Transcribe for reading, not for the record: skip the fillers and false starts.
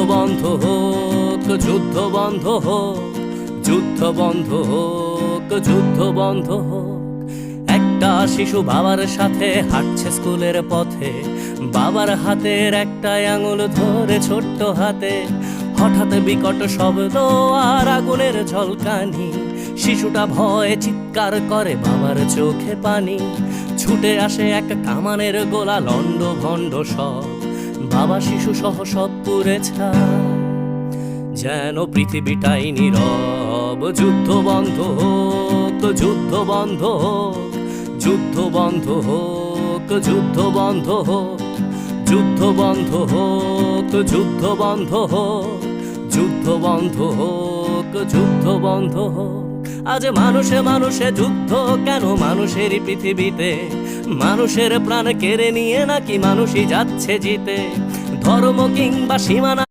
বন্ধ হোক, যুদ্ধ বন্ধ হোক, যুদ্ধ বন্ধ হোক, যুদ্ধ বন্ধ হোক। একটা শিশু বাবার সাথে হাঁটছে স্কুলের পথে, বাবার হাতের একটা আঙুল ধরে ছোট্ট হাতে। হঠাৎ বিকট শব্দ আর আগুনের ঝলকানি, শিশুটা ভয়ে চিৎকার করে, বাবার চোখে পানি। ছুটে আসে এক কামানের গোলা, লন্ড ভন্ড সব, বাবা শিশু সহ সব পুড়ে ছাই। যেন পৃথিবীটাই নীরব। যুদ্ধ বন্ধ হোক, যুদ্ধ বন্ধ হোক, যুদ্ধ বন্ধ হোক, যুদ্ধ বন্ধ হোক, যুদ্ধ বন্ধ হোক, যুদ্ধ বন্ধ হোক, যুদ্ধ বন্ধ হোক, যুদ্ধ বন্ধ হোক। আজ মানুষে মানুষে যুদ্ধ কেন মানুষেরই পৃথিবীতে? মানুষের প্রাণ কেড়ে নিয়ে নাকি মানুষই যাচ্ছে জিতে? ধর্ম কিংবা সীমানা